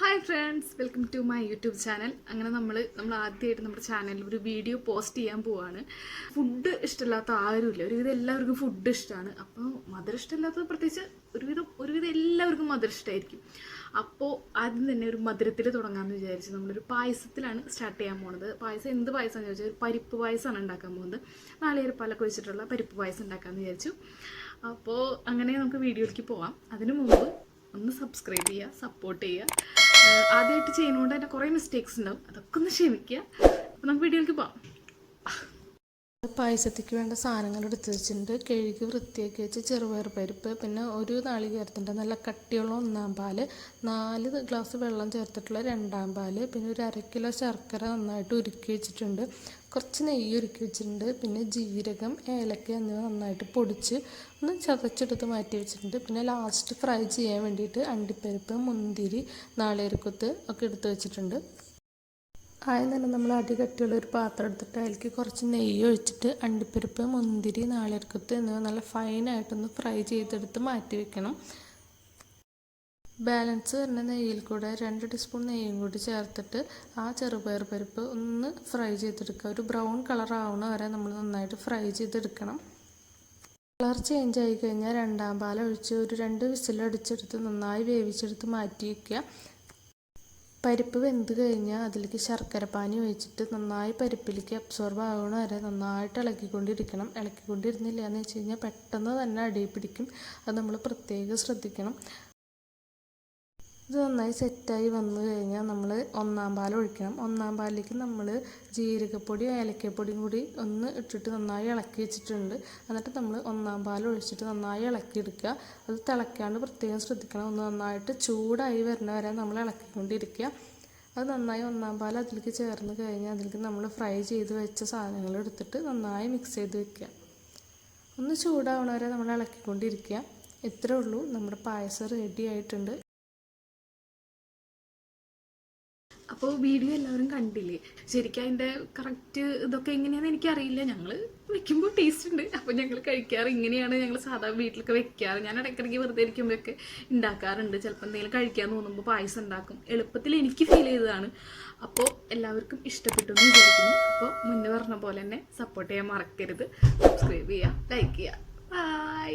Hi friends, welcome to my YouTube channel. അങ്ങനെ നമ്മൾ ആദ്യമായിട്ട് നമ്മുടെ ചാനലിൽ ഒരു വീഡിയോ പോസ്റ്റ് ചെയ്യാൻ പോവാണ്. ഫുഡ് ഇഷ്ടമില്ലാത്ത ആരുമില്ല, ഒരുവിധം എല്ലാവർക്കും ഫുഡ് ഇഷ്ടമാണ്. അപ്പോൾ മധുരം ഇഷ്ടമില്ലാത്തത് പ്രത്യേകിച്ച് ഒരുവിധം എല്ലാവർക്കും മധുരം ഇഷ്ടമായിരിക്കും. അപ്പോൾ ആദ്യം തന്നെ ഒരു മധുരത്തിൽ തുടങ്ങാമെന്ന് വിചാരിച്ച് നമ്മളൊരു പായസത്തിലാണ് സ്റ്റാർട്ട് ചെയ്യാൻ പോകുന്നത്. പായസം എന്ത് പായസമാണെന്ന് ചോദിച്ചാൽ പരിപ്പ് പായസമാണ് ഉണ്ടാക്കാൻ പോകുന്നത്. നാളികേരപ്പാലൊക്കെ വെച്ചിട്ടുള്ള പരിപ്പ് പായസം ഉണ്ടാക്കാമെന്ന് വിചാരിച്ചു. അപ്പോൾ അങ്ങനെ നമുക്ക് വീഡിയോയിലേക്ക് പോവാം. അതിനു മുമ്പ് ഒന്ന് സബ്സ്ക്രൈബ് ചെയ്യുക, സപ്പോർട്ട് ചെയ്യുക. ആദ്യമായിട്ട് ചെയ്യുന്നതുകൊണ്ട് തന്നെ കുറേ മിസ്റ്റേക്സ് ഉണ്ടാവും, അതൊക്കെ ഒന്ന് ക്ഷമിക്കുക. അപ്പോൾ നമുക്ക് വീഡിയോയിലേക്ക് പോകാം. പായസത്തേക്ക് വേണ്ട സാധനങ്ങൾ എടുത്ത് വെച്ചിട്ടുണ്ട്. കഴുകി വൃത്തിയാക്കി വെച്ച് ചെറുപയർ പരിപ്പ്, പിന്നെ ഒരു നാളികേരത്തിൻ്റെ നല്ല കട്ടിയുള്ള 1-ാം പാല്, 4 ഗ്ലാസ് വെള്ളം ചേർത്തിട്ടുള്ള 2-ാം പാല്, പിന്നെ ഒരു 1/2 കിലോ ശർക്കര നന്നായിട്ട് ഉരുക്കി വെച്ചിട്ടുണ്ട്. കുറച്ച് നെയ്യ് ഉരുക്കി വെച്ചിട്ടുണ്ട്. പിന്നെ ജീരകം, ഏലക്ക എന്നിവ നന്നായിട്ട് പൊടിച്ച് ഒന്ന് ചതച്ചെടുത്ത് മാറ്റി വെച്ചിട്ടുണ്ട്. പിന്നെ ലാസ്റ്റ് ഫ്രൈ ചെയ്യാൻ വേണ്ടിയിട്ട് അണ്ടിപ്പരിപ്പ്, മുന്തിരി, നാളികേരക്കൊത്ത് ഒക്കെ എടുത്ത് വെച്ചിട്ടുണ്ട്. ആദ്യം തന്നെ നമ്മൾ അടികട്ടിയുള്ള ഒരു പാത്രം എടുത്തിട്ട് അതിലേക്ക് കുറച്ച് നെയ്യ് ഒഴിച്ചിട്ട് അണ്ടിപ്പരിപ്പ്, മുന്തിരി, നാളികേരക്കൊത്ത് എന്നിവ നല്ല ഫൈനായിട്ടൊന്ന് ഫ്രൈ ചെയ്തെടുത്ത് മാറ്റി വെക്കണം. ബാലൻസ് വരുന്ന നെയ്യിൽ കൂടെ 2 ടീസ്പൂൺ നെയ്യും കൂടി ചേർത്തിട്ട് ആ ചെറുപയർ പരിപ്പ് ഒന്ന് ഫ്രൈ ചെയ്തെടുക്കുക. ഒരു ബ്രൗൺ കളർ ആവുന്ന വരെ നമ്മൾ നന്നായിട്ട് ഫ്രൈ ചെയ്തെടുക്കണം. കളർ ചേഞ്ച് ആയി കഴിഞ്ഞാൽ 2-ാം പാൽ ഒഴിച്ച് ഒരു 2 വിസിലടിച്ചെടുത്ത് നന്നായി വേവിച്ചെടുത്ത് മാറ്റി വയ്ക്കുക. പരിപ്പ് വെന്ത് കഴിഞ്ഞാൽ അതിലേക്ക് ശർക്കര പാനി ഒഴിച്ചിട്ട് നന്നായി പരിപ്പിലേക്ക് അബ്സോർബ് ആവുന്ന വരെ നന്നായിട്ട് ഇളക്കിക്കൊണ്ടിരിക്കണം. ഇളക്കിക്കൊണ്ടിരുന്നില്ല എന്ന് വെച്ച് കഴിഞ്ഞാൽ പെട്ടെന്ന് തന്നെ അടിയിൽ പിടിക്കും. അത് നമ്മൾ പ്രത്യേകം ശ്രദ്ധിക്കണം. ഇത് നന്നായി സെറ്റായി വന്നു കഴിഞ്ഞാൽ നമ്മൾ 1-ാം പാൽ ഒഴിക്കണം. 1-ാം പാലിലേക്ക് നമ്മൾ ജീരകപ്പൊടിയും ഏലക്കപ്പൊടിയും കൂടി ഒന്ന് ഇട്ടിട്ട് നന്നായി ഇളക്കി വെച്ചിട്ടുണ്ട്. എന്നിട്ട് നമ്മൾ 1-ാം പാൽ ഒഴിച്ചിട്ട് നന്നായി ഇളക്കിയെടുക്കുക. അത് തിളയ്ക്കാണ്ട് പ്രത്യേകം ശ്രദ്ധിക്കണം. ഒന്ന് നന്നായിട്ട് ചൂടായി വരുന്ന വരെ നമ്മൾ ഇളക്കിക്കൊണ്ടിരിക്കുക. അത് നന്നായി 1-ാം പാൽ അതിലേക്ക് ചേർന്ന് കഴിഞ്ഞാൽ അതിലേക്ക് നമ്മൾ ഫ്രൈ ചെയ്ത് വെച്ച സാധനങ്ങൾ എടുത്തിട്ട് നന്നായി മിക്സ് ചെയ്ത് വെക്കുക. ഒന്ന് ചൂടാവണ വരെ നമ്മൾ ഇളക്കിക്കൊണ്ടിരിക്കുക. ഇത്രേ ഉള്ളൂ, നമ്മുടെ പായസം റെഡി ആയിട്ടുണ്ട്. അപ്പോൾ വീഡിയോ എല്ലാവരും കണ്ടില്ലേ? ശരിക്കും അതിൻ്റെ കറക്റ്റ് ഇതൊക്കെ എങ്ങനെയാണെന്ന് എനിക്കറിയില്ല. ഞങ്ങൾ വെക്കുമ്പോൾ ടേസ്റ്റ് ഉണ്ട്. അപ്പോൾ ഞങ്ങൾ കഴിക്കാറ് ഇങ്ങനെയാണ്. ഞങ്ങൾ സാധാരണ വീട്ടിലൊക്കെ വെക്കാറ്. ഞാൻ ഇടയ്ക്കിടയ്ക്ക് വെറുതെ ഇരിക്കുമ്പോഴൊക്കെ ഉണ്ടാക്കാറുണ്ട്. ചിലപ്പോൾ എന്തെങ്കിലും കഴിക്കാൻ തോന്നുമ്പോൾ പായസം ഉണ്ടാക്കും. എളുപ്പത്തിൽ എനിക്ക് ഫീൽ ചെയ്തതാണ്. അപ്പോൾ എല്ലാവർക്കും ഇഷ്ടപ്പെട്ടു എന്ന് വിചാരിക്കുന്നു. അപ്പോൾ മുന്നേ പറഞ്ഞ പോലെ തന്നെ സപ്പോർട്ട് ചെയ്യാൻ മറക്കരുത്. സബ്സ്ക്രൈബ് ചെയ്യുക, ലൈക്ക് ചെയ്യുക. ബൈ.